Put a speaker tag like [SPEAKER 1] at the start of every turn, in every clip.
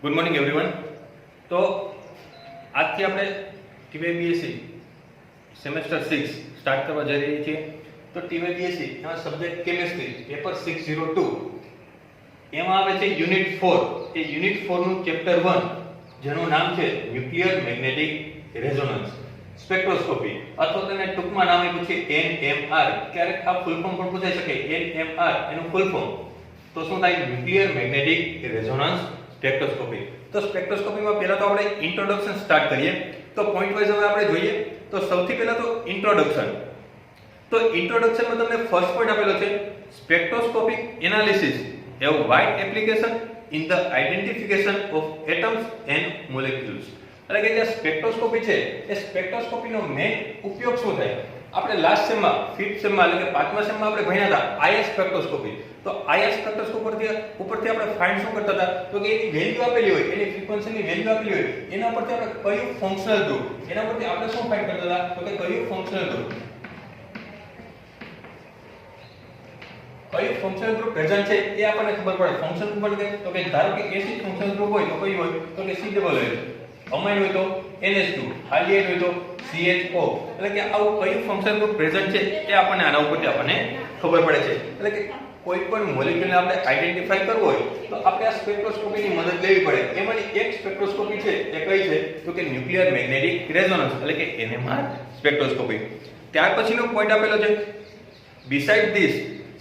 [SPEAKER 1] Good morning everyone. તો આજથી આપણે ટીવાયબીએસસી સેમેસ્ટર 6 સ્ટાર્ટ કરવા જઈ રહી છીએ. તો ટીવાયબીએસસી એમાં સબ્જેક્ટ કેમિસ્ટ્રી પેપર 602 એમાં આવે છે યુનિટ 4. એ યુનિટ 4 નું ચેપ્ટર 1 જેનું નામ છે ન્યુક્લિયર મેગ્નેટિક રેઝોનન્સ સ્પેક્ટ્રોસ્કોપી, અથવા તેને ટૂંકમાં નામ આપ્યું છે NMR. ક્યારેક આ ફૂલ ફોર્મ પણ પૂછાઈ શકે. NMR એનું ફૂલ ફોર્મ તો શું થાય? Nuclear magnetic resonance spectroscopy. તો સ્પેક્ટ્રોસ્કોપીમાં પહેલા તો આપણે ઇન્ટ્રોડક્શન સ્ટાર્ટ કરીએ. તો પોઈન્ટ વાઇઝ હવે આપણે જોઈએ. તો સૌથી પહેલા તો ઇન્ટ્રોડક્શન. તો ઇન્ટ્રોડક્શનમાં તમને ફર્સ્ટ પોઈન્ટ આપેલો છે spectroscopic analysis a wide application in the identification of atoms and molecules. એટલે કે જે સ્પેક્ટ્રોસ્કોપી છે એ સ્પેક્ટ્રોસ્કોપીનો મેઇન ઉપયોગ શું થાય? આપણે લાસ્ટ સેમમાં 5th સેમમાં એટલે કે 5મા સેમમાં આપણે ભણ્યા હતા આઈએસ સ્પેક્ટ્રોસ્કોપી. તો આઈએસ સ્પેક્ટ્રોસ્કોપી ઉપરથી આપણે ફાઇન્ડ શું કરતા હતા? તો કે એની વેલ્યુ આપેલી હોય, એની ફ્રીક્વન્સીની વેલ્યુ આપેલી હોય, એના ઉપરથી આપણે કયું ફંક્શનલ ગ્રુપ, એના પરથી આપણે શું ફાઇન્ડ કરતા હતા? તો કે કયું ફંક્શનલ ગ્રુપ ગ્રુપ પ્રેઝન્ટ છે એ આપણને ખબર પડે. ફંક્શનલ ગ્રુપ એટલે તો કે ધારો કે એસિડ ફંક્શનલ ગ્રુપ હોય તો કઈ હોય? તો કે COOH, અમાઇન હોય તો NH2, હાઇડ્રોજન હોય તો CHO. એટલે કે આવું કયું ફંક્શનલ ગ્રુપ પ્રેઝન્ટ છે એ આપણને આના ઉપરથી આપણને ખબર પડે છે. એટલે કે કોઈ પણ મોલેક્યુલને આપણે આઈડેન્ટિફાઈ કરવો હોય તો આપણે આ સ્પેક્ટ્રોસ્કોપીની મદદ લેવી પડે. એમાંની એક સ્પેક્ટ્રોસ્કોપી છે એ કઈ છે? તો કે ન્યુક્લિયર મેગ્નેટિક રેઝોનન્સ એટલે કે NMR સ્પેક્ટ્રોસ્કોપી. ત્યાર પછીનો પોઈન્ટ આપેલો છે besides this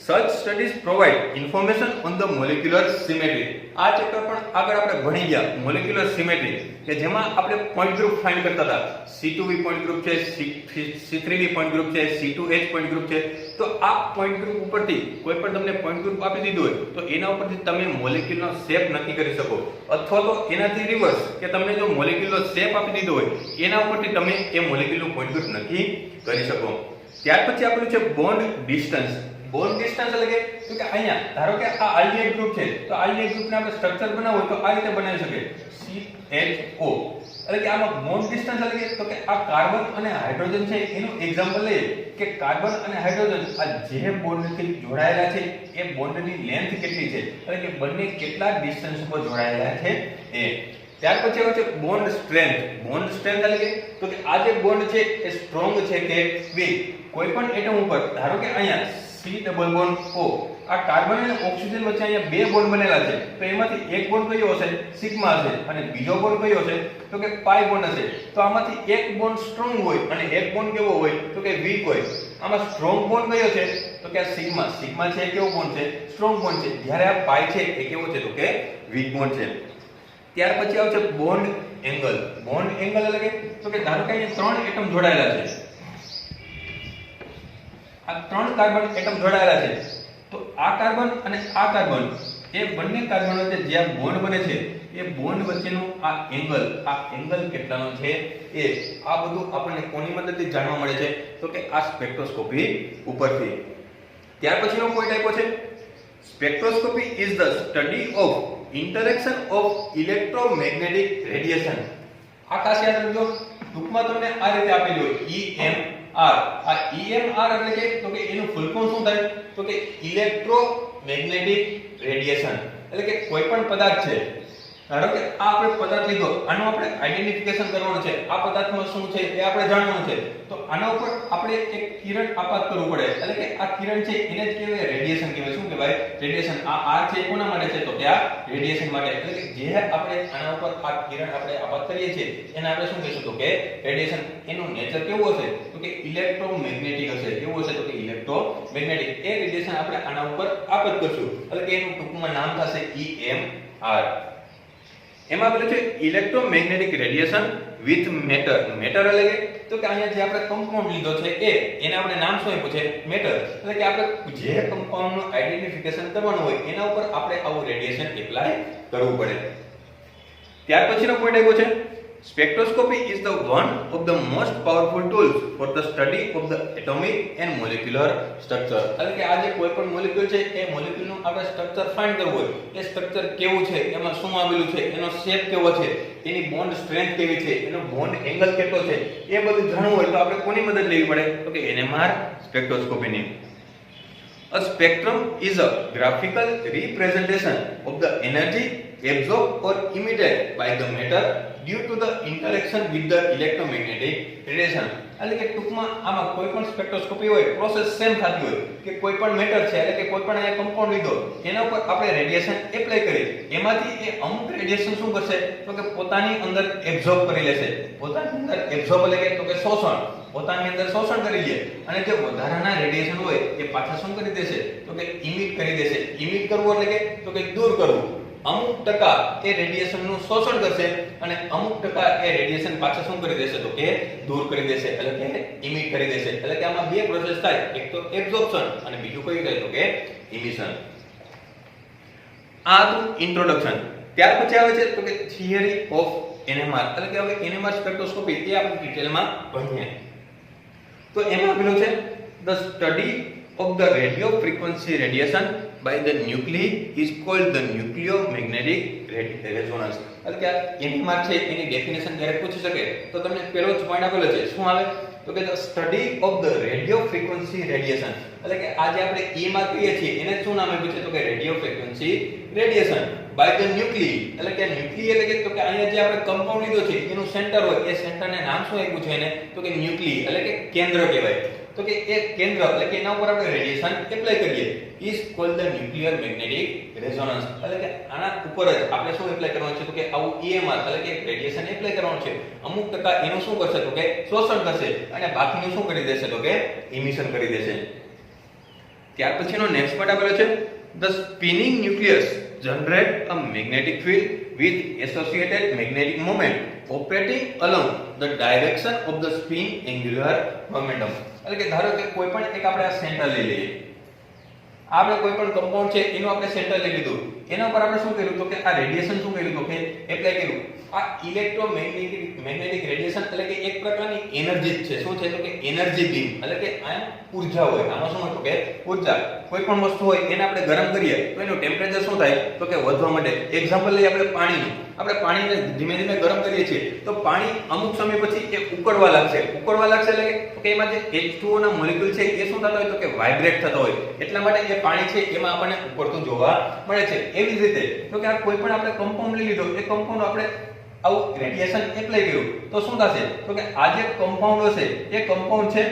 [SPEAKER 1] such studies provide information on the molecular symmetry. આ ચેપ્ટર પણ આગળ આપણે ભણી ગયા મોલેક્યુલર સિમેટ્રી, કે જેમાં આપણે પોઈન્ટ ગ્રુપ ફાઇન્ડ કરતા હતા. C2V પોઈન્ટ ગ્રુપ છે, C3V પોઈન્ટ ગ્રુપ છે, C2H પોઈન્ટ ગ્રુપ છે. તો આ પોઈન્ટ ગ્રુપ ઉપરથી કોઈ પણ તમને પોઈન્ટ ગ્રુપ આપી દીધું હોય તો એના ઉપરથી તમે મોલેક્યુલનો શેપ નક્કી કરી શકો, અથવા તો એનાથી રિવર્સ કે તમને જો મોલેક્યુલનો શેપ આપી દીધો હોય એના ઉપરથી તમે એ મોલેક્યુલનું પોઈન્ટ ગ્રુપ નક્કી કરી શકો. ત્યાર પછી આપણું છે બોન્ડ ડિસ્ટન્સ. બોન્ડ ડિસ્ટન્સ એટલે કે અહીંયા ધારો કે આ આલ્ડિહાઇડ ગ્રુપ છે તો આલ્ડિહાઇડ ગ્રુપને આપણે સ્ટ્રક્ચર બનાવવું હોય તો આ રીતે બનાવી શકીએ CHO. એટલે કે આમાં બોન્ડ ડિસ્ટન્સ એટલે તો કે આ કાર્બન અને હાઇડ્રોજન છે એનું એક્ઝામ્પલ લઈએ કે કાર્બન અને હાઇડ્રોજન આ જે બોન્ડથી જોડાયેલા છે એ બોન્ડની લેન્થ કેટલી છે, એટલે કે બંને કેટલા ડિસ્ટન્સ ઉપર જોડાયેલા છે એ. ત્યાર પછી આવે છે બોન્ડ સ્ટ્રેન્થ. બોન્ડ સ્ટ્રેન્થ એટલે કે તો કે આ જે બોન્ડ છે એ સ્ટ્રોંગ છે કે વીક. કોઈ પણ એટમ ઉપર ધારો કે અહીંયા C ડબલ બોન્ડ O, આ કાર્બન અને ઓક્સિજન વચ્ચે અહીંયા બે બોન્ડ બનેલા છે તો એમાંથી એક બોન્ડ કયો હશે? સિગ્મા હશે, અને બીજો બોન્ડ કયો હશે? તો કે પાઈ બોન્ડ હશે. તો આમાંથી એક બોન્ડ સ્ટ્રોંગ હોય અને એક બોન્ડ કેવો હોય? તો કે વીક હોય. આમાં સ્ટ્રોંગ બોન્ડ કયો છે? તો કે આ સિગ્મા. સિગ્મા છે એ કેવો બોન્ડ છે? સ્ટ્રોંગ બોન્ડ છે. જ્યારે આ પાઈ છે એ કેવો છે? તો કે વીક બોન્ડ છે. ત્યાર પછી આવે છે બોન્ડ એંગલ. બોન્ડ એંગલ એટલે કે તો કે ધારો કે અહીંયા ત્રણ એટમ જોડાયેલા છે, આ ત્રણ કાર્બન એટમ જોડાયેલા છે. તો આ કાર્બન અને આ કાર્બન એ બંને કાર્બન વચ્ચે જે બોન્ડ બને છે એ બોન્ડ વચ્ચેનો આ એંગલ કેટલાનો છે એ આ બધું આપણને કોની મદદથી જાણવા મળે છે? તો કે આ સ્પેક્ટ્રોસ્કોપી ઉપરથી. ત્યાર પછીનો પોઈન્ટ આપ્યો છે spectroscopy is the study of interaction of electromagnetic radiation. આ ખાસ યાદ રાખજો. ટૂંકમાં તમને આ રીતે આપેલું હોય EMR. આ EMR એટલે કે તો કે એનું ફૂલ ફોર્મ શું થાય? તો કે ઇલેક્ટ્રોમેગ્નેટિક રેડિયેશન. એટલે કે કોઈ પણ પદાર્થ છે, ધારો કે આ આપણે પદાર્થ લીધો, આનું આપણે આઈડેન્ટિફિકેશન કરવાનું છે, આ પદાર્થમાં શું છે એ આપણે જાણવાનું છે. તો આના ઉપર આપણે એક કિરણ આપાત કરવું પડે. એટલે કે આ કિરણ છે એને જ કહેવાય રેડિયેશન કહેવાય. શું કહેવાય? રેડિયેશન. આ R છે કોના માટે છે? તો કે આ રેડિયેશન માટે. એટલે કે જે આપણે આના ઉપર આ કિરણ આપણે આપાત કરીએ છીએ એને આપણે શું કહીશું? તો કે રેડિયેશન. એનું નેચર કેવું હશે? તો કે ઇલેક્ટ્રોમેગ્નેટિક હશે. કેવું હશે? તો કે ઇલેક્ટ્રોમેગ્નેટિક. એ રેડિયેશન આપણે આના ઉપર આપાત કરશું એટલે કે એનું ટૂંકમાં નામ થશે EMR. એમાં પેલું છે electromagnetic radiation with matter. Matter એટલે કે તો કે અહીંયા જે આપણે કમ્પાઉન્ડ લીધો છે એને આપણે નામ શું આપ્યું છે? મેટર. એટલે કે આપણે જે કમ્પાઉન્ડનું આઈડેન્ટિફિકેશન કરવાનું હોય એના ઉપર આપણે આવું રેડિયેશન એપ્લાય કરવું પડે. ત્યાર પછીનો પોઈન્ટ આવ્યો છે spectroscopy is the one of the most powerful tools for the study of the atomic and molecular structure. એટલે કે આ જે કોઈ પણ મોલેક્યુલ છે એ મોલેક્યુલનું આપણે સ્ટ્રક્ચર ફાઇન્ડ કરવું હોય, એ સ્ટ્રક્ચર કેવું છે, એમાં શું આવેલું છે, એનો શેપ કેવો છે, એની બોન્ડ સ્ટ્રેન્થ કેવી છે, એનો બોન્ડ એંગલ કેટલો છે, એ બધું જાણવું હોય તો આપણે કોની મદદ લેવી પડે? તો કે NMR સ્પેક્ટ્રોસ્કોપીની. A spectrum is a graphical representation of the energy absorbed or emitted by the matter due to the interaction with the electromagnetic radiation. એટલે કે ટૂંકમાં આમાં કોઈ પણ સ્પેક્ટ્રોસ્કોપી હોય પ્રોસેસ સેમ થતી હોય કે કોઈ પણ મેટર છે એટલે કે કોઈ પણ અહીંયા કમ્પાઉન્ડ લીધો એના ઉપર આપણે રેડિયેશન એપ્લાય કરીએ એમાંથી એ અમુક રેડિયેશન શું કરશે તો કે પોતાની અંદર એબ્ઝોર્બ કરી લેશે પોતાની અંદર એબ્ઝોર્બ એટલે કે તો કે શોષણ પોતાની અંદર શોષણ કરી લે અને જે વધારાના રેડિયેશન હોય એ પાછા શું કરી દેશે તો કે ઇમિટ કરી દેશે ઇમિટ કરવું એટલે કે તો કે દૂર કરવું અમુક ટકા એ રેડિયેશન નું શોષણ કરશે અને અમુક ટકા એ રેડિયેશન પાછા શું કરી દેશે તો કે દૂર કરી દેશે એટલે કે ઇમિટ કરી દેશે એટલે કે આમાં બે પ્રોસેસ થાય એક તો એબ્ઝોર્પ્શન અને બીજું કયું થાય તો કે ઇમિશન આ હતું ઇન્ટ્રોડક્શન ત્યાર પછી આવે છે તો કે થિયરી ઓફ NMR એટલે કે હવે NMR સ્પેક્ટ્રોસ્કોપી એ આપણે ડિટેલમાં ભણીએ તો એમાં પેલું છે the study of the radio frequency radiation by the nuclei is called the nucleomagnetic resonance એટલે કે NMR છે એની ડેફિનેશન જ્યારે પૂછી શકે તો તમને પહેલો જ પોઈન્ટ આપેલો છે શું આવે તો કે the study of the radio frequency radiation એટલે કે આ જે આપણે EMR કહીએ છીએ એને શું નામ આપ્યું છે તો કે radio frequency radiation by the nuclei એટલે કે ન્યુક્લિયર એટલે કે તો કે અહીંયા જે આપણે કમ્પાઉન્ડ લીધો છે એનું સેન્ટર હોય એ સેન્ટરને નામ શું આપ્યું છે એને તો કે ન્યુક્લિયર એટલે કે કેન્દ્ર કહેવાય તો કે એ કેન્દ્ર એટલે કે એના ઉપર આપણે રેડિયેશન એપ્લાય કરીએ is called the nuclear magnetic resonance એટલે કે આના ઉપર જ આપણે શું એપ્લાય કરવાનું છે તો કે આવું EMR એટલે કે રેડિયેશન એપ્લાય કરવાનું છે અમુક ટકા એનું શું કરશે તો કે શોષણ કરશે અને બાકીનું શું કરી દેશે તો કે ઇમિશન કરી દેશે ત્યાર પછીનો નેક્સ્ટ પોઈન્ટ આપેલો છે the spinning nucleus generate a magnetic field with associated magnetic moment operating along the direction of the spin angular momentum એટલે કે ધારો કે કોઈ પણ એક આપણે આ સેન્ટર લઈ લઈએ આપણે કોઈ પણ કમ્પાઉન્ડ છે એનું આપણે સેન્ટર લઈ લીધું એના ઉપર આપણે શું કર્યું તો કે આ રેડિયેશન શું કર્યું તો કે એપ્લાય કર્યું આ ઇલેક્ટ્રોમેગ્નેટિક રેડિયેશન એટલે કે એક પ્રકારની એનર્જી છે શું છે તો કે એનર્જી બીમ એટલે કે આ ઊર્જા હોય આમાં શું હોય તો કે ઊર્જા કોઈ પણ વસ્તુ હોય એને આપણે ગરમ કરીએ તો એનું ટેમ્પરેચર શું થાય તો કે વધવા માંડે એક્ઝામ્પલ લઈએ આપણે પાણીનું આપણે પાણીને ધીમે ધીમે ગરમ કરીએ છીએ તો પાણી અમુક સમય પછી એ ઉકળવા લાગશે એટલે કે એમાં જે H2O ના મોલેક્યુલ છે એ શું થતા હોય તો કે વાઇબ્રેટ થતા હોય એટલા માટે એ પાણી છે એમાં આપણને ઉકળતું જોવા મળે છે એવી જ રીતે તો કે આ કોઈ પણ આપણે કમ્પાઉન્ડ લઈ લીધો એ કમ્પાઉન્ડ આપણે આવું રેડિયેશન એપ્લાય કર્યું તો શું થશે તો કે આ જે કમ્પાઉન્ડ હશે એ કમ્પાઉન્ડ છે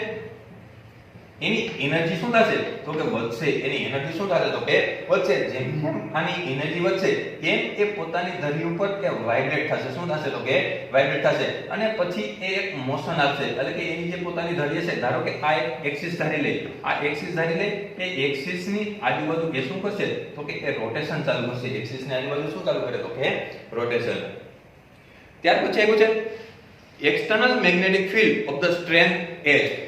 [SPEAKER 1] એની એનર્જી શું થશે તો કે વધશે એની એનર્જી શું થશે તો કે વધશે જેમ જેમ આની એનર્જી વધશે એમ એ પોતાની ધરી ઉપર એ વાઇબ્રેટ થશે શું થશે તો કે વાઇબ્રેટ થશે અને પછી એ એક મોશન આપશે એટલે કે એની જે પોતાની ધરી છે ધારો કે આ એક એક્સિસ ધારી લે આ એક્સિસ ધારી લે એ એક્સિસ ની આજુબાજુ એ શું કરશે તો કે એ રોટેશન ચાલુ કરશે એક્સિસ ની આજુબાજુ શું ચાલુ કરે તો કે રોટેશન ત્યાર પછી આવ્યું છે external magnetic field of the strength H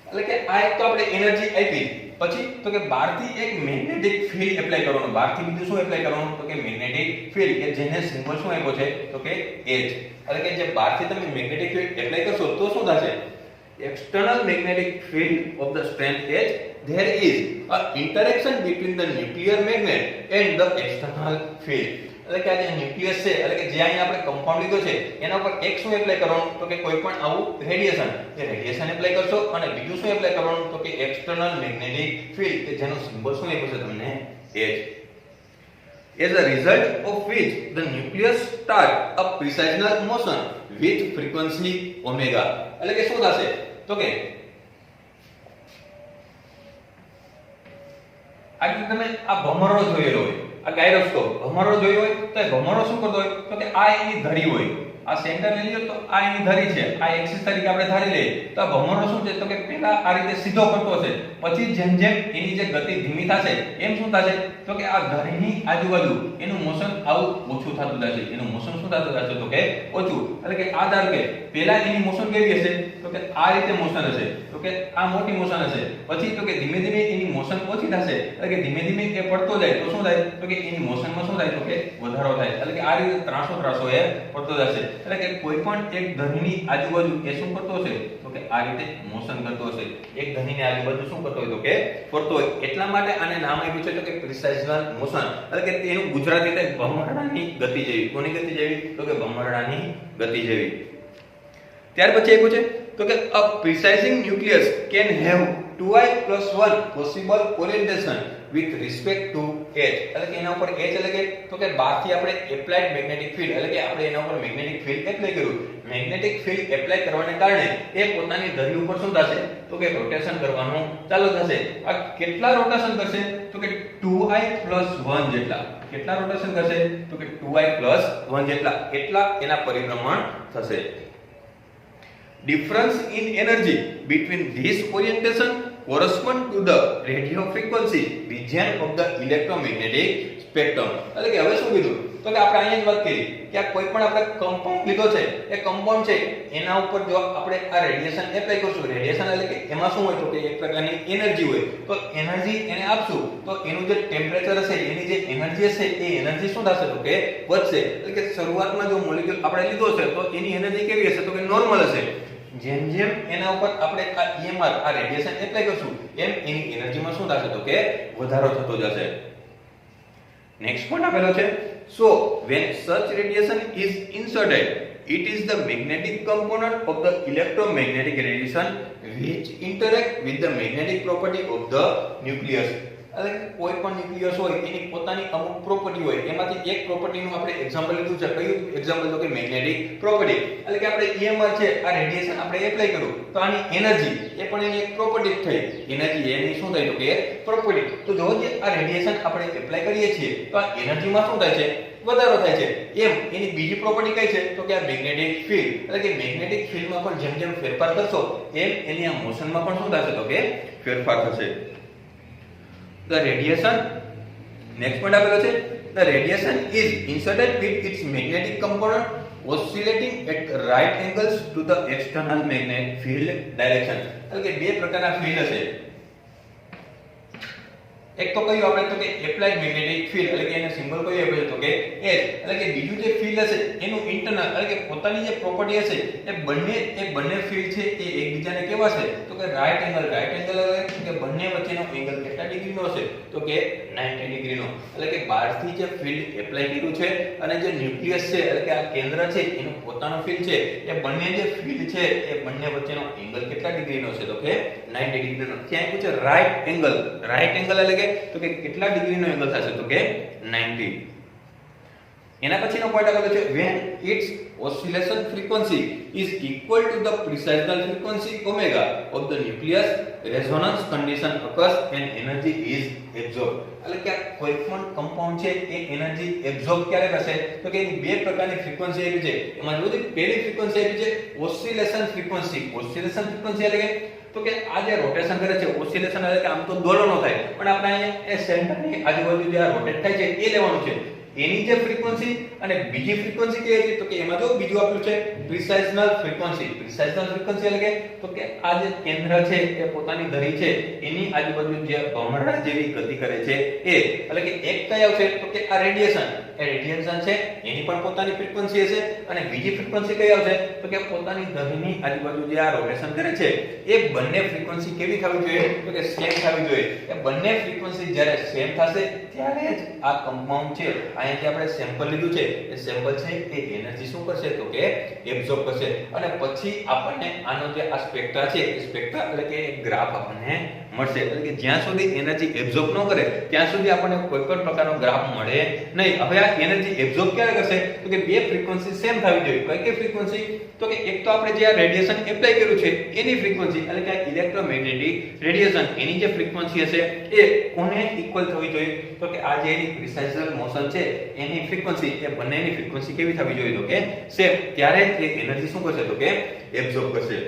[SPEAKER 1] એટલે કે આ એક તો આપણે એનર્જી આપી પછી તો કે બહારથી એક મેગ્નેટિક ફિલ્ડ એપ્લાય કરવાનું બહારથી બીજું શું એપ્લાય કરવાનું તો કે મેગ્નેટિક ફિલ્ડ કે જેને સિમ્બોલ શું આપ્યો છે તો કે H એટલે કે જે બહારથી તમે મેગ્નેટિક ફિલ્ડ એપ્લાય કરશો તો શું થશે external magnetic field of the strength H there is a interaction between the nuclear magnet and the external field એટલે કે આ જે ન્યુક્લિયસ છે એટલે કે જે અહીં આપણે કમ્પાઉન્ડ લીધો છે એના ઉપર એક શું એપ્લાય કરવાનું તો કે કોઈ પણ આવું રેડિયેશન એ રેડિયેશન એપ્લાય કરશો અને બીજું શું એપ્લાય કરવાનું તો કે એક્સટર્નલ મેગ્નેટિક ફિલ્ડ કે જેનો સિમ્બોલ શું આપ્યો છે તમને H as a result of which the nucleus start a precessional motion with frequency omega એટલે કે શું થશે તો કે આ તમે આ ભમરો જોયેલો હોય આ ગાયરોસ્કોપ ભમરો જોયો હોય તો એ ભમરો શું કરતો હોય તો કે આ એની ધરી હોય આ સેન્ટર લઈ લ્યો તો આ એની ધરી છે આ એક્સિસ તરીકે આપણે ધારી લઈએ તો આ ભમરો શું છે તો કે પહેલા આ રીતે સીધો કરતો હશે પછી જેમ જેમ એની જે ગતિ ધીમી થશે એમ શું થશે તો કે આ ધરીની આજુબાજુ એનું મોશન આવું ઓછું થતું જશે એનું મોશન શું થતું જશે તો કે ઓછું એટલે કે આ ધાર કે પહેલા એની મોશન કેવી હશે તો કે આ રીતે મોશન હશે તો કે આ મોટી મોશન હશે પછી તો કે ધીમે ધીમે એની મોશન ઓછી થશે એટલે કે ધીમે ધીમે એ પડતો જાય તો શું થાય તો કે એની મોશનમાં શું થાય તો કે વધારો થાય એટલે કે આ રીતે ત્રાસો એ પડતો જશે એટલે કે કોઈ પણ એક ધરીની આજુબાજુ એ શું કરતો હશે તો કે આ રીતે મોશન કરતો હશે એક ધરીની આજુબાજુ શું કરતો હોય તો કે ફરતો હોય એટલા માટે આને નામ આપ્યું છે તો કે પ્રિસાઇઝનલ મોશન એટલે કે તેનું ગુજરાતી થાય ભમરડાની ગતિ જેવી કોની ગતિ જેવી તો કે ભમરડાની ગતિ જેવી ત્યાર પછી આપ્યું છે તો કે a precising nucleus can have 2i + 1 possible orientation with respect to h એટલે કે એના ઉપર h એટલે કે તો કે બહારથી આપણે એપ્લાઇડ મેગ્નેટિક ફિલ્ડ એટલે કે આપણે એના ઉપર મેગ્નેટિક ફિલ્ડ એપ્લાય કર્યું મેગ્નેટિક ફિલ્ડ એપ્લાય કરવાને કારણે એ પોતાની ધરી ઉપર શું થશે તો કે રોટેશન કરવાનું ચાલુ થશે આ કેટલા રોટેશન કરશે તો કે 2i + 1 જેટલા કેટલા રોટેશન કરશે તો કે 2i + 1 જેટલા એટલા એના પરિભ્રમણ થશે difference in energy between this orientation correspond to the radio frequency region of the electromagnetic spectrum એટલે કે હવે શું કીધું તો કે આપણે અહીંયા જ વાત કરી કે આ કોઈ પણ આપણે કમ્પાઉન્ડ લીધો છે એ કમ્પાઉન્ડ છે એના ઉપર જો આપણે આ રેડિયેશન એપ્લાય કરશું રેડિયેશન એટલે કે એમાં શું હોય તો કે એક પ્રકારની એનર્જી હોય તો એનર્જી એને આપશું તો એનું જે ટેમ્પરેચર હશે એની જે એનર્જી હશે એ એનર્જી શું થશે તો કે વધશે એટલે કે શરૂઆતમાં જો મોલેક્યુલ આપણે લીધો છે તો એની એનર્જી કેવી હશે તો કે નોર્મલ હશે જેમ જેમ એના ઉપર આપણે આ EMR આ રેડિયેશન એપ્લાય કરશું એમ એની એનર્જીમાં શું થશે તો કે વધારો થતો જશે નેક્સ્ટ પોઈન્ટ આપેલો છે so when such radiation is inserted it is the magnetic component of the electromagnetic radiation which interact with the magnetic property of the nucleus એટલે કોઈ પણ ન્યુક્લિયસ હોય એની પોતાની અમુક પ્રોપર્ટી હોય એમાંથી એક પ્રોપર્ટીનું આપણે એક્ઝામ્પલ લીધું છે કયું એક્ઝામ્પલ તો કે મેગ્નેટિક પ્રોપર્ટી એટલે કે આપણે EMR છે આ રેડિયેશન આપણે એપ્લાય કર્યું તો આની એનર્જી એ પણ એની એક પ્રોપર્ટી થઈ એનર્જી એની શું થાય તો કે પ્રોપર્ટી તો જો જે આ રેડિયેશન આપણે એપ્લાય કરીએ છીએ તો આ એનર્જીમાં શું થાય છે વધારો થાય છે એમ એની બીજી પ્રોપર્ટી કઈ છે તો કે આ મેગ્નેટિક ફિલ્ડ એટલે કે મેગ્નેટિક ફિલ્ડમાં પણ જેમ જેમ ફેરફાર કરશો એમ એની આ મોશનમાં પણ શું થશે તો કે ફેરફાર થશે the radiation next point આપેલો છે the radiation is inserted with its magnetic component oscillating at right angles to the external magnetic field direction એટલે કે બે પ્રકારના ફિલ્ડ હશે એક તો કયું આપણે તો કે એપ્લાઇડ મેગ્નેટિક ફિલ્ડ એટલે કે એને સિમ્બોલ કયું આપેલ તો કે H એટલે કે બીજું જે ફિલ્ડ હશે એનું ઇન્ટરનલ એટલે કે પોતાની જે પ્રોપર્ટી હશે એ બંને ફિલ્ડ છે એ એકબીજાને કેવા છે તો કે રાઈટ એંગલ એટલે કે બંને વચ્ચેનો એંગલ કેટલા ડિગ્રીનો હશે તો કે 90 ડિગ્રીનો એટલે કે બહારથી જે ફિલ્ડ એપ્લાય કર્યું છે અને જે ન્યુક્લિયસ છે એટલે કે આ કેન્દ્ર છે એનું પોતાનું ફિલ્ડ છે એ બંને જે ફિલ્ડ છે એ બંને વચ્ચેનો એંગલ કેટલા ડિગ્રીનો છે તો કે 90 ડિગ્રીનો ત્યાં પૂછે રાઈટ એંગલ એટલે કે તો કે કેટલા ડિગ્રીનો એંગલ થશે તો કે 90 એના પછીનો પોઈન્ટ આપેલો છે when its oscillation frequency is equal to the precessional frequency omega of the nucleus resonance condition occurs and energy is absorbed એટલે કે કોઈ પણ કમ્પાઉન્ડ છે એ એનર્જી એબ્સોર્બ ક્યારે કરશે તો કે એની બે પ્રકારની ફ્રીક્વન્સી આવી છે એમાં જો પહેલી ફ્રીક્વન્સી આવી છે ઓસિલેશન ફ્રીક્વન્સી એટલે કે તો કે આ જે રોટેશન કરે છે ઓસિલેશન એટલે કે આમ તો દોલનો થાય પણ આપણે અહીંયા એ સેન્ટરની આજુબાજુ જે રોટેટ થાય છે એ લેવાનું છે એની જે ફ્રીક્વન્સી અને બીજી ફ્રીક્વન્સી કઈ છે તો કે એમાં જો બીજું આપ્યું છે પ્રિસાઇઝનલ ફ્રીક્વન્સી એટલે કે તો કે આ જે કેન્દ્ર છે એ પોતાની ધરી છે એની આજુબાજુ જે ભમરડા જેવી ગતિ કરે છે એ એટલે કે એક કઈ આવશે તો કે આ રેડિયેશન છે એની પણ પોતાની ફ્રીક્વન્સી હશે અને બીજી ફ્રીક્વન્સી કઈ આવશે તો કે પોતાની ધરીની આજુબાજુ જે આ રોટેશન કરે છે એ બંને ફ્રીક્વન્સી કેવી થવી જોઈએ તો કે સેમ થવી જોઈએ એ બંને ફ્રીક્વન્સી જ્યારે સેમ થશે ત્યારે જ આ કમ્પાઉન્ડ છે અહીંયાથી આપણે સેમ્પલ લીધું છે એ સેમ્પલ છે એ એનર્જી શું કરશે તો કે એબ્સોર્બ કરશે અને પછી આપણને આનો જે આ સ્પેક્ટ્રા છે એ સ્પેક્ટ્રા એટલે કે એક ગ્રાફ આપણને મળશે એટલે કે જ્યાં સુધી એનર્જી એબ્સોર્બ ન કરે ત્યાં સુધી આપણને કોઈ પણ પ્રકારનો ગ્રાફ મળે નહીં હવે આ એનર્જી એબ્સોર્બ ક્યારે કરશે તો કે બે ફ્રીક્વન્સી સેમ થવી જોઈએ કઈ ફ્રીક્વન્સી તો કે એક તો આપણે જે આ રેડિયેશન એપ્લાય કર્યું છે એની ફ્રીક્વન્સી એટલે કે ઇલેક્ટ્રોમેગ્નેટિક રેડિયેશન એની જે ફ્રીક્વન્સી હશે એ કોને ઇક્વલ થવી જોઈએ તો કે આ જે એની પ્રિસાઇઝલ મોશન છે એની ફ્રીક્વન્સી એ બંનેની ફ્રીક્વન્સી કેવી થવી જોઈએ તો કે સેમ ત્યારે એ એનર્જી શું કરશે તો કે એબ્સોર્બ કરશે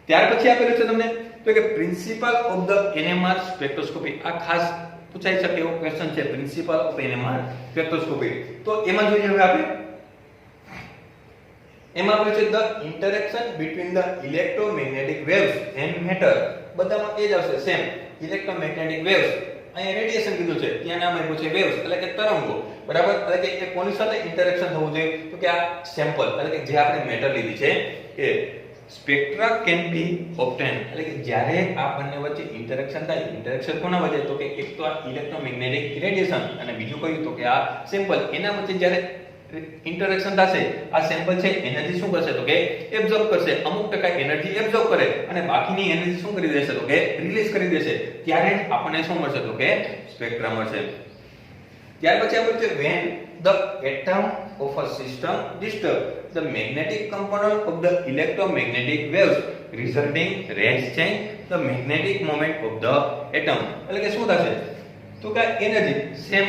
[SPEAKER 1] ત્યાર પછી આપેલું છે તમને તો કે principal of the NMR spectroscopy આ ખાસ પૂછાઈ શકે એવો ક્વેશ્ચન છે પ્રિન્સિપલ ઓફ NMR સ્પેક્ટ્રોસ્કોપી તો એમાં જોઈએ હવે આપણે એમાં આપણે છે the interaction between the electromagnetic waves and matter બધામાં એ જ આવશે સેમ ઇલેક્ટ્રોમેગ્નેટિક વેવ્સ અહીંયા રેડિયેશન કીધું છે ત્યાં નામ આપ્યું છે વેવ્સ એટલે કે તરંગો બરાબર એટલે કે એ કોની સાથે ઇન્ટરેક્શન થવું જોઈએ તો કે આ સેમ્પલ એટલે કે જે આપણે મેટર લીધી છે એ સ્પેક્ટ્રા કેન બી ઓબ્ટેન એટલે કે જ્યારે આ બંને વચ્ચે ઇન્ટરેક્શન થાય ઇન્ટરેક્શન કોના વચ્ચે તો કે એક તો આ ઇલેક્ટ્રોમેગ્નેટિક રેડિયેશન અને બીજું કયું તો કે આ સેમ્પલ એના વચ્ચે જ્યારે ઇન્ટરેક્શન થશે આ સેમ્પલ છે એનર્જી શું કરશે તો કે એબ્સોર્બ કરશે, અમુક ટકા એનર્જી એબ્સોર્બ કરે અને બાકીની એનર્જી શું કરી દેશે તો કે રિલીઝ કરી દેશે, ત્યારે જ આપણને શું મળશે તો કે સ્પેક્ટ્રમ મળશે. ત્યાર પછી આપણે છે when the atom of a system disturb the magnetic component of the electromagnetic waves resulting rays change the magnetic moment of the atom. એટલે કે શું થશે તો કે એનર્જી સેમ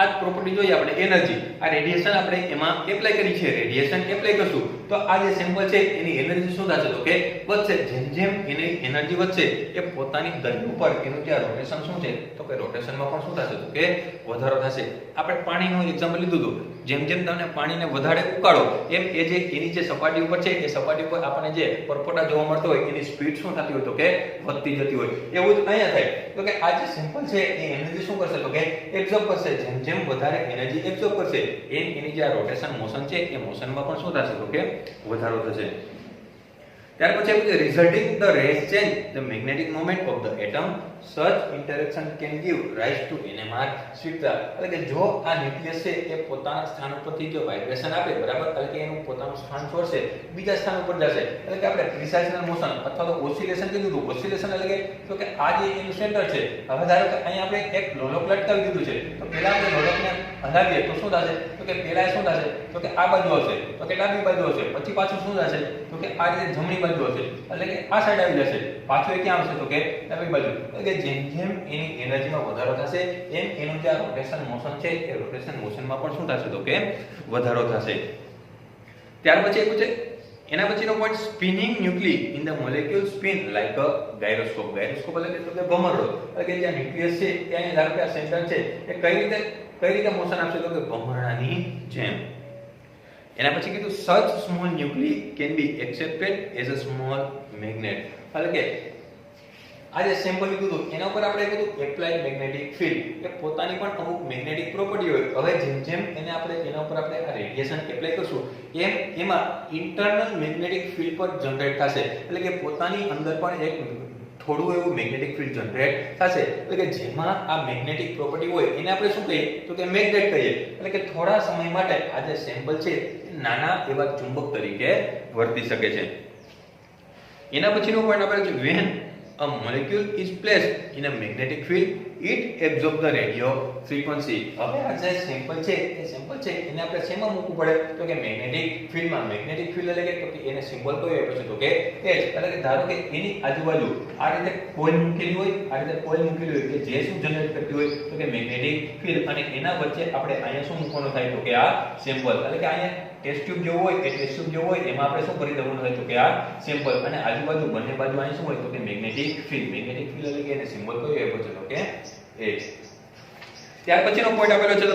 [SPEAKER 1] આ પ્રોપર્ટી જોઈએ આપણે એનર્જી આ રેડિયેશન આપણે એમાં એપ્લાય કરી છે, રેડિયેશન એપ્લાય કરશું તો આ જે સેમ્પલ છે એની એનર્જી શું થશે તો કે વધશે. જેમ જેમ એની એનર્જી વધશે એ પોતાની દળ ઉપર એનું જે રોટેશન શું છે તો કે રોટેશનમાં પણ શું થશે તો કે વધારો થશે. આપણે પાણીનું એક્ઝામ્પલ લીધું હતું, જેમ જેમ તમે પાણીને વધારે ઉકાળો એમ એ જે એની જે સપાટી ઉપર છે એ સપાટી ઉપર આપણને જે પરપોટા જોવા મળતો હોય એની સ્પીડ શું થતી હોય તો કે વધતી જતી હોય. એવું જ અહીંયા થાય તો કે આ જે સેમ્પલ છે એ એનર્જી શું કરશે તો કે એબ્સોર્બ કરશે. જેમ જેમ વધારે એનર્જી એબ્સોર્બ કરશે એમ એની જે રોટેશન મોશન છે એ મોશનમાં પણ શું થશે તો કે વધારો થશે. ત્યાર પછી આપણે resulting the rays change the magnetic moment of the atom, such interaction can give rise to NMR સ્વીકતા. એટલે કે જો આ ન્યુક્લિયસ છે એ પોતાના સ્થાન ઉપરથી જો વાઇબ્રેશન આપે બરાબર, એટલે કે એનું પોતાનું સ્થાન છોડશે બીજા સ્થાન ઉપર જશે, એટલે કે આપણે પ્રિસાઇઝનલ મોશન અથવા તો ઓસિલેશન કીધું હતું. ઓસિલેશન એટલે કે તો કે આ જે એનું સેન્ટર છે, હવે ધારો કે અહીં આપણે એક લોલક લટકાવી દીધું છે તો પહેલા આપણે લોલકને હલાવીએ તો શું થશે તો કે પહેલા શું થશે તો કે આ બાજુ આવશે તો કે ડાબી બાજુ આવશે, પછી પાછું શું થશે તો કે આ રીતે જમણી બાજુ હશે, એટલે કે આ સાઈડ આવી જશે, પાછું એ ક્યાં આવશે તો કે ડાબી બાજુ. એટલે કે જેમ જેમ એની એનર્જીમાં વધારો થશે એમ એનું જે રોટેશન મોશન છે એ રોટેશન મોશનમાં પણ શું થશે તો કે વધારો થશે. ત્યાર પછી એક છે એના પછીનો point spinning nuclei in the molecule spin like a gyroscope. Gyroscope એટલે તો કે ભમરડો, એટલે કે જે ન્યુક્લિયસ છે ત્યાં ધારો કે આ સેન્ટર છે એ કઈ રીતે મોશન આપશે તો કે ભમરડાની જેમ. એના પછી કીધું such small nuclei can be accepted as a small magnet. એટલે કે આ જે સેમ્પલ લીધું હતું એના ઉપર આપણે કીધું એપ્લાઇડ મેગ્નેટિક ફીલ્ડ કે પોતાની પણ અમુક મેગ્નેટિક પ્રોપર્ટી હોય. હવે જેમ જેમ એને આપણે એના ઉપર આપણે આ રેડિયેશન એપ્લાય કરશું એમ એમાં ઇન્ટરનલ મેગ્નેટિક ફીલ્ડ પર જનરેટ થશે, એટલે કે પોતાની અંદર પણ એક થોડું એવું મેગ્નેટિક ફીલ્ડ જનરેટ થશે. એટલે કે જેમાં આ મેગ્નેટિક પ્રોપર્ટી હોય એને આપણે શું કહીએ તો કે મેગ્નેટ કહીએ. એટલે કે થોડા સમય માટે આ જે સેમ્પલ છે નાના એવા ચુંબક તરીકે વર્તી શકે છે. એના પછીનો પોઈન્ટ આપણે છે when a molecule is placed in a magnetic field it absorbs the radio frequency. હવે આ જે સેમ્પલ છે એ સેમ્પલ છે એને આપણે શેમાં મૂકવું પડે તો કે મેગ્નેટિક ફીલ્ડમાં. મેગ્નેટિક ફીલ્ડ એટલે કે તો કે એને સિમ્બોલ કયો આપ્યો છે તો કે H. એટલે કે ધારો કે એની આજુબાજુ આ રીતે કોઇલ મૂકેલી હોય, આ રીતે કોઇલ મૂકેલી હોય કે જે શું જનરેટ કરતી હોય તો કે મેગ્નેટિક ફીલ્ડ, અને એના વચ્ચે આપણે અહીંયા શું મૂકવાનું થાય તો કે આ સેમ્પલ. એટલે કે અહીંયા ટેસ્ટ ટ્યુબ જેવું હોય એ ટેસ્ટ ટ્યુબ જેવું હોય એમાં આપણે શું કરી દેવાનું થાય તો કે આ સેમ્પલ, અને આજુબાજુ બંને બાજુ અહીં શું હોય તો કે મેગ્નેટિક ફીલ્ડ. મેગ્નેટિક ફીલ્ડ એટલે કે એને સિમ્બોલ કયો આપ્યો છે તો કે H. ત્યાર પછીનો પોઈન્ટ આપેલો છે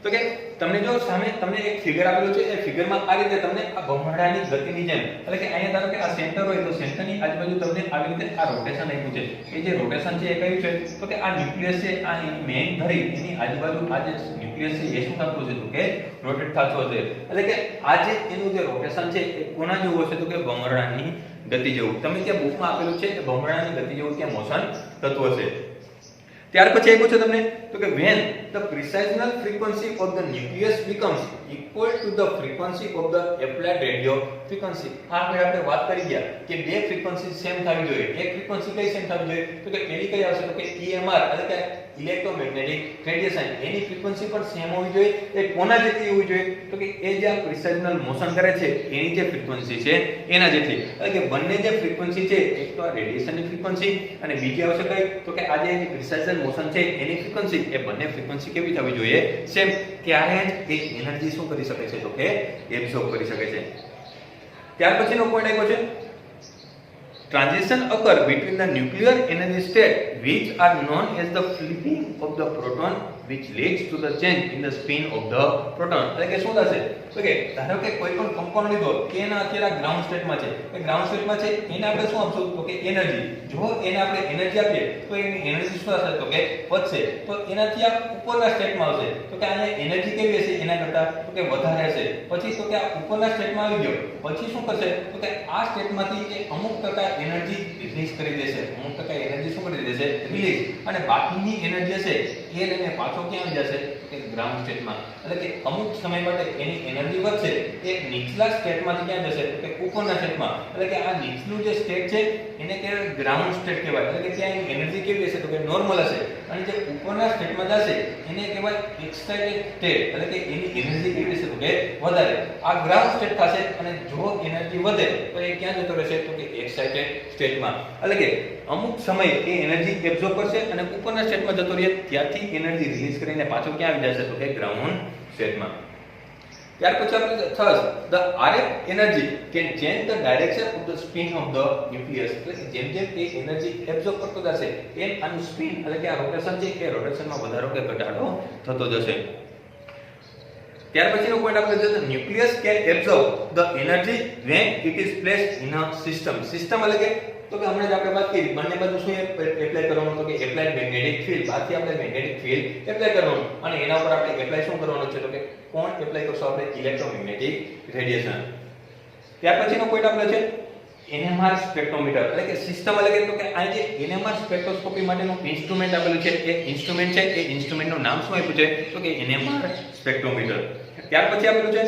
[SPEAKER 1] તો કે તમને જો સામે તમને એક ફિગર આપેલું છે એ ફિગરમાં આ રીતે તમને આ ભમરડાની ગતિની જેમ, એટલે કે અહીંયા ધારો કે આ સેન્ટર હોય તો સેન્ટરની આજુબાજુ તમને આવી રીતે આ રોટેશન આપ્યું છે. એ જે રોટેશન છે એ કયું છે તો કે આ ન્યુક્લિયસ છે, આ મેઇન ધરી એની આજુબાજુ આ જે ન્યુક્લિયસ છે એ શું થતું છે તો કે રોટેટ થતો હશે. એટલે કે આ જે એનું જે રોટેશન છે એ કોના જેવું હશે તો કે ભમરડાની ગતિ જેવું. તમે ત્યાં બુકમાં આપેલું છે કે ભમરડાની ગતિ જેવું ત્યાં મોશન થતું હશે. ત્યાર પછી આપ્યું છે તમને તો કે when the precessional frequency of the nucleus becomes equal to the frequency of the applied radio frequency. આપણે વાત કરી ગયા કે બે ફ્રીક્વન્સી સેમ થવી જોઈએ. એક ફ્રીક્વન્સી કઈ સેમ થવી જોઈએ તો કે પેલી કઈ આવશે તો કે EMR એટલે કે ઇલેક્ટ્રોમેગ્નેટિક રેડિયેશન, એની ફ્રીક્વન્સી પણ સેમ હોવી જોઈએ. એ કોના જેટલી હોવી જોઈએ તો કે એ જે પ્રિસાઇઝનલ મોશન કરે છે એની જે ફ્રીક્વન્સી છે એના જેટલી. એટલે કે બંને જે ફ્રીક્વન્સી છે એક તો આ રેડિયેશનની ફ્રીક્વન્સી અને બીજી આવશે કઈ તો કે આ જે પ્રિસાઇઝનલ મોશન છે એની ફ્રીક્વન્સી, એ બંને ફ્રીક્વન્સી કેવી થવી જોઈએ સેમ, ત્યારે જ એ એનર્જી શું કરી શકે છે તો કે એબ્સોર્બ કરી શકે છે. ત્યાર પછીનો પોઈન્ટ આવ્યો છે transition occur between the nuclear energy state which are known as the flipping of the proton which leads to the change in the spin of the proton. એટલે કે શું થશે તો કે ધારો કે કોઈ પણ કંપાઉન્ડ લીધો કે એના અત્યારે ગ્રાઉન્ડ સ્ટેટમાં છે, એ ગ્રાઉન્ડ સ્ટેટમાં છે એને આપણે શું આપશું તો કે એનર્જી. જો એને આપણે એનર્જી આપીએ તો એની એનર્જી શું થશે તો કે વધશે, તો એનાથી આ ઉપરના સ્ટેટમાં આવશે તો કે આને એનર્જી કેવી હશે એના કરતા તો કે વધારે હશે. પછી તો કે આ ઉપરના સ્ટેટમાં આવી ગયો પછી શું કરશે તો કે આ સ્ટેટમાંથી એ અમુક ટકા એનર્જી રિલીઝ કરી દેશે, અમુક ટકા એનર્જી શું કરી દેશે જશે રિલીઝ, અને બાકીની એનર્જી હશે એ લઈને પાછો ક્યાં આવી જશે કે ગ્રાઉન્ડ સ્ટેટમાં. એટલે કે અમુક સમય માટે એની એનર્જી વધશે એ નીચલા સ્ટેટમાંથી ક્યાં જશે કે ઉપરના સ્ટેટમાં. એટલે કે આ નીચલું જે સ્ટેટ છે એને કહેવાય ગ્રાઉન્ડ સ્ટેટ કહેવાય. એટલે કે ત્યાં એની એનર્જી કેવી હશે તો કે નોર્મલ હશે, અને જે ઉપરના સ્ટેટમાં જશે એને કહેવાય એક્સાઇટેડ સ્ટેટ. એટલે કે એની એનર્જી કેવી હશે તો કે વધારે. આ ગ્રાઉન્ડ સ્ટેટ થશે, અને જો એનર્જી વધે તો એ ક્યાં જતો રહેશે તો કે એક્સાઇટેડ સ્ટેટમાં. એટલે કે અમુક સમય એ એનર્જી એબ્ઝોર્બ કરશે અને ઉપરના સ્ટેટમાં જતો રહે, ત્યાંથી એનર્જી રિલીઝ કરીને પાછો ક્યાં આવી જશે તો કે ગ્રાઉન્ડ સ્ટેટમાં. ત્યાર પછી આપણે third the RF energy can change the direction of the spin of the nucleus. એટલે કે જેમ જેમ એ એનર્જી એબ્ઝોર્બ કરતો જશે એમ આનું સ્પિન એટલે કે આ રોટેશન છે એ રોટેશનમાં વધારો કે ઘટાડો થતો જશે. ત્યાર પછીનો પોઈન્ટ આપણે જોઈએ તો nucleus can absorb the energy when it is placed in a system. System એટલે કે તો કે હમણાં જ આપણે વાત કરી બંને બાજુ શું એપ્લાય કરવાનું તો કે એપ્લાઇડ મેગ્નેટિક ફીલ્ડ. બાકી આપણે મેગ્નેટિક ફીલ્ડ એપ્લાય કરવાનું, અને એના ઉપર આપણે એપ્લાય શું કરવાનું છે તો કે કોણ એપ્લાય કરશો આપણે ઇલેક્ટ્રોમેગ્નેટિક રેડિયેશન. ત્યાર પછીનો પોઈન્ટ આપણે છે NMR સ્પેક્ટ્રોમીટર. એટલે કે સિસ્ટમ એટલે કે તો કે આ જે NMR સ્પેક્ટ્રોસ્કોપી માટેનું ઇન્સ્ટ્રુમેન્ટ આપેલું છે એ ઇન્સ્ટ્રુમેન્ટ છે, એ ઇન્સ્ટ્રુમેન્ટનું નામ શું આપ્યું છે તો કે NMR સ્પેક્ટ્રોમીટર. ત્યાર પછી આપેલું છે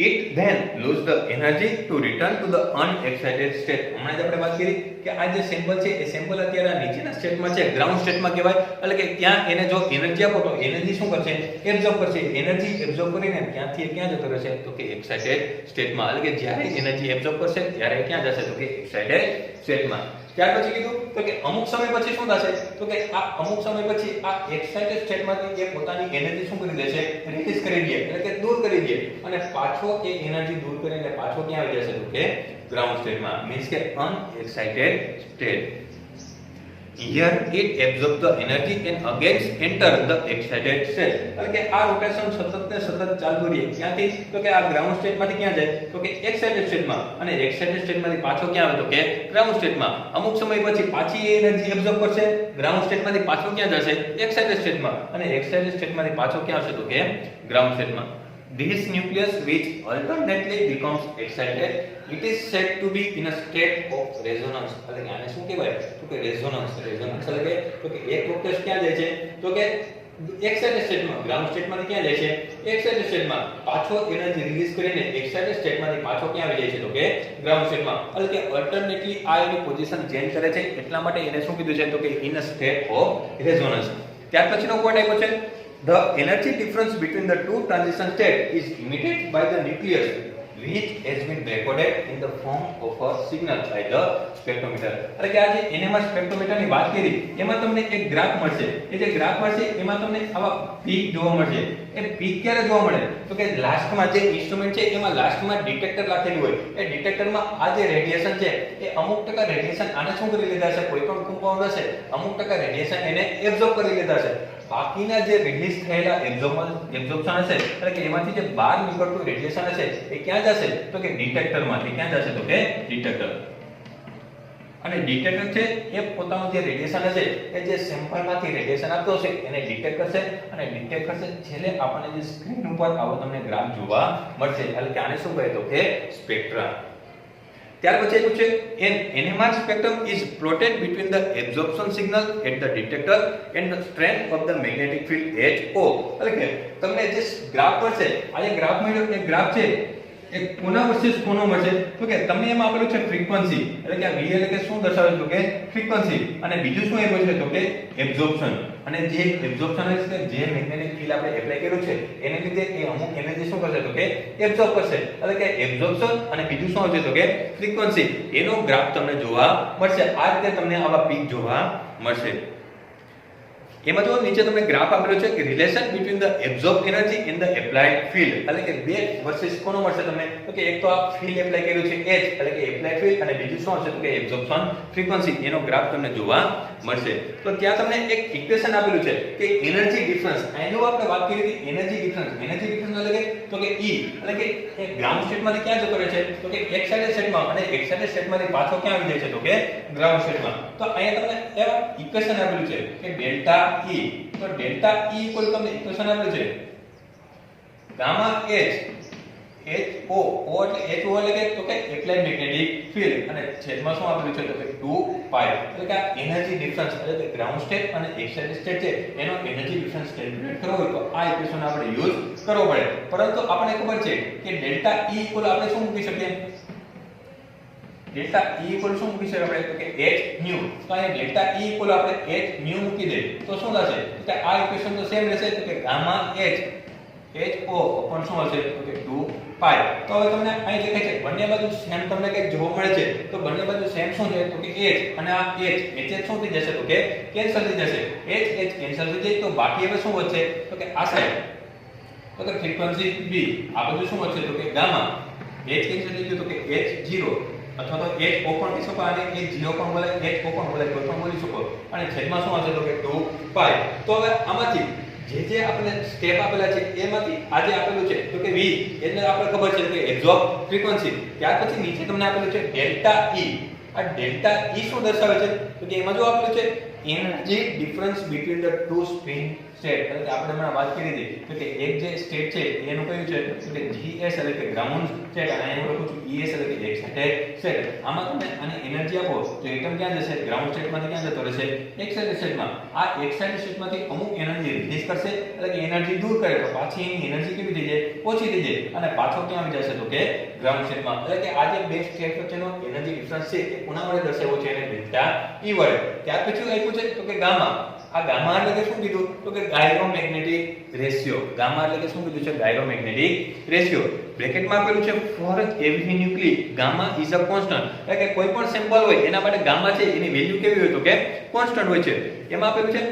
[SPEAKER 1] it then lose the energy to return to the unexcited state. હમણાં જ આપણે વાત કરી કે આ જે સેમ્પલ છે એ સેમ્પલ અત્યારે નીચેના સ્ટેટમાં છે, ગ્રાઉન્ડ સ્ટેટમાં કહેવાય. એટલે કે ત્યાં એને જો એનર્જી આપો તો એનર્જી શું કરશે એબ્ઝોર્બ કરશે. એનર્જી એબ્ઝોર્બ કરીને ત્યાંથી ક્યાં જતો રહેશે તો કે એક્સાઇટેડ સ્ટેટમાં. એટલે કે જ્યારે એનર્જી એબ્ઝોર્બ કરશે ત્યારે ક્યાં જશે તો કે એક્સાઇટેડ સ્ટેટમાં. ત્યાર પછી કીધું તો કે અમુક સમય પછી શું થશે તો કે આ અમુક સમય પછી આ એક્સાઇટેડ સ્ટેટમાંથી એ પોતાની એનર્જી શું કરી દેશે રિલીઝ કરી દે, એટલે કે દૂર કરી દે, અને પાછો એ એનર્જી દૂર કરીને પાછો ક્યાં આવી જશે તો કે ગ્રાઉન્ડ સ્ટેટમાં. મીન્સ કે અનએક્સાઇટેડ state. Here it absorbs the energy and again enter the excited state. એટલે કે આ રોટેશન સતત ને સતત ચાલતું રહે. ક્યાંથી તો કે આ ગ્રાઉન્ડ સ્ટેટમાંથી ક્યાં જાય તો કે એક્સાઇટેડ સ્ટેટમાં, અને એક્સાઇટેડ સ્ટેટમાંથી પાછો ક્યાં આવે તો કે ગ્રાઉન્ડ સ્ટેટમાં. અમુક સમય પછી પાછી એ એનર્જી એબ્ઝોર્બ કરશે, ગ્રાઉન્ડ સ્ટેટમાંથી પાછો ક્યાં જશે એક્સાઇટેડ સ્ટેટમાં, અને એક્સાઇટેડ સ્ટેટમાંથી પાછો ક્યાં આવશે તો કે ગ્રાઉન્ડ સ્ટેટમાં. This nucleus which alternately becomes excited, it is said to be in a state of resonance. એટલે કે આને શું કહેવાય તો કે રેઝોનન્સ. રેઝોનન્સ એટલે કે એક વખત ક્યાં જાય છે તો કે એક્સાઇટેડ સ્ટેટમાં, ગ્રાઉન્ડ સ્ટેટમાંથી ક્યાં જાય છે એક્સાઇટેડ સ્ટેટમાં, પાછો એનર્જી રિલીઝ કરીને એક્સાઇટેડ સ્ટેટમાંથી પાછો ક્યાં આવી જાય છે તો કે ગ્રાઉન્ડ સ્ટેટમાં. એટલે કે અલ્ટરનેટલી આ એની પોઝિશન ચેન્જ કરે છે, એટલા માટે એને શું કીધું છે તો કે in a state of resonance. ત્યાર પછીનો પોઈન્ટ આપ્યો છે the energy difference between the two transition states is emitted by the nucleus which has been recorded in the form of a signal by the spectrometer. એટલે કે આ જે NMR spectrometer ની વાત કરી એમાં તમને એક ગ્રાફ મળશે. એ જે ગ્રાફ મળશે એમાં તમને આવા પીક જોવા મળશે. એ પીક ક્યારે જોવા મળે તો કે લાસ્ટમાં જે ઇન્સ્ટ્રુમેન્ટ છે એમાં લાસ્ટમાં ડિટેક્ટર રાખેલું હોય. એ ડિટેક્ટરમાં આ જે રેડિયેશન છે એ અમુક ટકા રેડિયેશન આને શું કરી લીધા છે, કોઈ પણ કમ્પાઉન્ડ હશે અમુક ટકા રેડિયેશન એને એબ્ઝોર્બ કરી લીધા છે. બાકીના જે રિલીઝ થયેલા એબ્ઝોર્પ્શન હશે એટલે કે એમાંથી જે બહાર નીકળતું રેડિયેશન હશે એ ક્યાં જશે તો કે ડિટેક્ટરમાંથી. ક્યાં જશે તો કે ડિટેક્ટર. અને ડિટેક્ટર છે એ પોતાનું જે રેડિયેશન હશે એ જે સેમ્પલમાંથી રેડિયેશન આપતો હશે એને ડિટેક્ટ કરશે, અને ડિટેક્ટ કરશે છેલ્લે આપણને જે સ્ક્રીન ઉપર આવો તમને ગ્રાફ જોવા મળશે. એટલે કે આને શું કહે તો કે સ્પેક્ટ્રા. ત્યાર પછી શું છે NMR spectrum is plotted between the absorption signal at the detector and the strength of the magnetic field HO. એટલે કે તમને જે ગ્રાફ મળશે આ જે ગ્રાફ મળ્યો એ ગ્રાફ છે એ કોના વર્સિસ કોનો મળશે તો કે તમને એમાં આપેલું છે ફ્રીક્વન્સી. એટલે કે આ V એટલે કે શું દર્શાવે તો કે ફ્રીક્વન્સી, અને બીજું શું આપ્યું છે તો કે એબ્ઝોર્પ્શન. અને જે એબ્ઝોર્પ્શન એટલે જે મેગ્નેટિક ફીલ્ડ આપણે એપ્લાય કર્યું છે એને લીધે એ અમુક એનર્જી શું કરશે તો કે એબ્ઝોર્બ કરશે. એટલે કે એબ્ઝોર્પ્શન અને બીજું શું આવશે તો કે ફ્રીક્વન્સી. એનો ગ્રાફ તમને જોવા મળશે. આ રીતે તમને આવા પીક જોવા મળશે. એમાં જો નીચે તમને ગ્રાફ આપેલો છે કે relation between the absorb energy and the applied field. એટલે કે બે વર્સિસ કોનો મળશે તમને તો કે એક તો આ ફીલ્ડ એપ્લાય કર્યું છે H એટલે કે એપ્લાઇડ ફીલ્ડ, અને બીજું શું હશે તો કે એબ્ઝોર્પ્શન ફ્રીક્વન્સી. એનો ગ્રાફ તમને જોવા મળશે. તો ત્યાં તમને એક ઇક્વેશન આપેલું છે કે એનર્જી ડિફરન્સ. આનો આપણે વાત કરી હતી એનર્જી ડિફરન્સ. એનર્જી ડિફરન્સ એટલે કે તો કે E એટલે કે એ ગ્રાઉન્ડ સ્ટેટમાંથી ક્યાં જતો રહે છે તો કે એક્સાઇટેડ સ્ટેટમાં, અને એક્સાઇટેડ સ્ટેટમાંથી પાછો ક્યાં આવી જાય છે તો કે ગ્રાઉન્ડ સ્ટેટમાં. તો અહીંયા તમને એવા ઇક્વેશન આપેલું છે કે ડેલ્ટા E. તો ડેલ્ટા E ઇક્વલ તમને ઇક્વેશન આપેલું છે ગામા H HO O એટલે HO એટલે કે તો કે એપ્લાઇડ મેગ્નેટિક ફિલ્ડ અને છેદમાં શું આપેલું છે તો કે 2 પાઈ એટલે કે આ એનર્જી ડિફરન્સ એટલે કે ગ્રાઉન્ડ સ્ટેટ અને એક્સાઇટેડ સ્ટેટ છે એનો એનર્જી ડિફરન્સ કેલ્ક્યુલેટ કરવો હોય તો આ ઇક્વેશન આપણે યુઝ કરવો પડે પરંતુ આપણને ખબર છે કે ડેલ્ટા E ઇક્વલ આપણે શું મૂકી શકીએ ડેલ્ટા E ઇક્વલ શું મૂકી શકીએ આપણે તો કે h ન્યુ તો અહીં ડેલ્ટા E ઇક્વલ આપણે h ન્યુ મૂકી દે તો શું થશે તો આ ઇક્વેશન તો સેમ રહેશે તો કે ગામા h HO પણ શું હશે તો કે 2 પાઈ તો હવે તમને અહીં દેખાય છે બંને બાજુ સેમ તમને કંઈક જોવા મળે છે તો બંને બાજુ સેમ શું છે તો કે h અને આ h શું થઈ જશે તો કે કેન્સલ થઈ જશે h કેન્સલ થઈ જાય તો બાકી હવે શું વધશે તો કે આ સાઈડ તો કે ફ્રીક્વન્સી b આ બધું શું વધશે તો કે ગામા h કેન્સલ થઈ ગયું તો કે h0 અથવા તો h o પણ કહી શકો અને h0 પણ બોલાય h o પણ બોલાય કોઈ પણ બોલી શકો અને છેદમાં શું હશે તો કે 2 પાઈ તો હવે આમાંથી જે આપણે સ્ટેપ આપેલા છે એમાંથી આજે આપેલું છે તો કે v એટલે આપણે ખબર છે કે એબ્સોર્બ ફ્રીક્વન્સી ત્યાર પછી નીચે તમને આપેલું છે ડેલ્ટા E આ ડેલ્ટા E શું દર્શાવે છે તો કે એમાં જો આપેલું છે energy difference between the two spin state એટલે કે આપણે હમણાં વાત કરી હતી તો કે એક જે સ્ટેટ છે એનું કયું છે તો કે GS એટલે કે ગ્રાઉન્ડ સ્ટેટ અને અહીં લખું છું ES એટલે કે એક્સાઇટેડ સ્ટેટ આમાં તમે આને એનર્જી આપો તો એટમ ક્યાં જશે ગ્રાઉન્ડ સ્ટેટમાંથી ક્યાં જતો રહેશે એક્સાઇટેડ સ્ટેટમાં આ એક્સાઇટેડ સ્ટેટમાંથી અમુક એનર્જી રિલીઝ કરશે એટલે કે એનર્જી દૂર કરે તો પાછી એની એનર્જી કેવી થઈ જાય ઓછી થઈ જાય અને પાછો ક્યાં આવી જશે તો કે ગ્રાઉન્ડ સ્ટેટમાં એટલે કે આ જે બે સ્ટેટ વચ્ચેનો એનર્જી ડિફરન્સ છે એ કોના વડે દર્શાવ્યો છે એને ડેલ્ટા E વડે ત્યાર પછી આપ્યું છે તો કે ગામા આ ગામા એટલે કે શું કીધું તો કે ગાયરોમેગ્નેટિક રેશિયો ગામા એટલે કે શું કીધું છે ગાયરોમેગ્નેટિક રેશિયો બ્રેકેટમાં આપેલું છે for every nuclei gamma is a constant એટલે કે કોઈ પણ સેમ્પલ હોય એના માટે ગામા છે એની વેલ્યુ કેવી હોય તો કે કોન્સ્ટન્ટ હોય છે એમાં આપેલું છે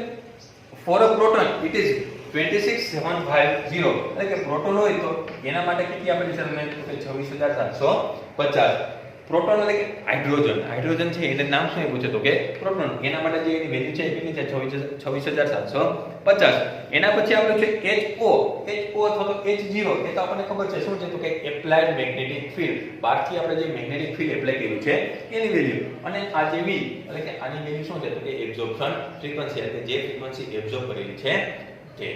[SPEAKER 1] for a proton it is 26750 એટલે કે પ્રોટોન હોય તો એના માટે કેટલી આપેલી છે તમને તો કે 26750 પ્રોટોન એટલે કે હાઇડ્રોજન છે એટલે નામ શું આપ્યું છે તો કે પ્રોટોન એના માટે જે એની વેલ્યુ છે એ કેટલી છે 26750 એના પછી આપણું છે HO અથવા તો H0 એ તો આપણને ખબર છે શું છે તો કે એપ્લાઇડ મેગ્નેટિક ફિલ્ડ બહારથી આપણે જે મેગ્નેટિક ફિલ્ડ એપ્લાય કર્યું છે એની વેલ્યુ અને આ જે V એટલે કે આની વેલ્યુ શું છે તો કે એબ્સોર્પ્શન ફ્રીક્વન્સી એટલે જે ફ્રીક્વન્સી એબ્સોર્બ કરેલી છે તે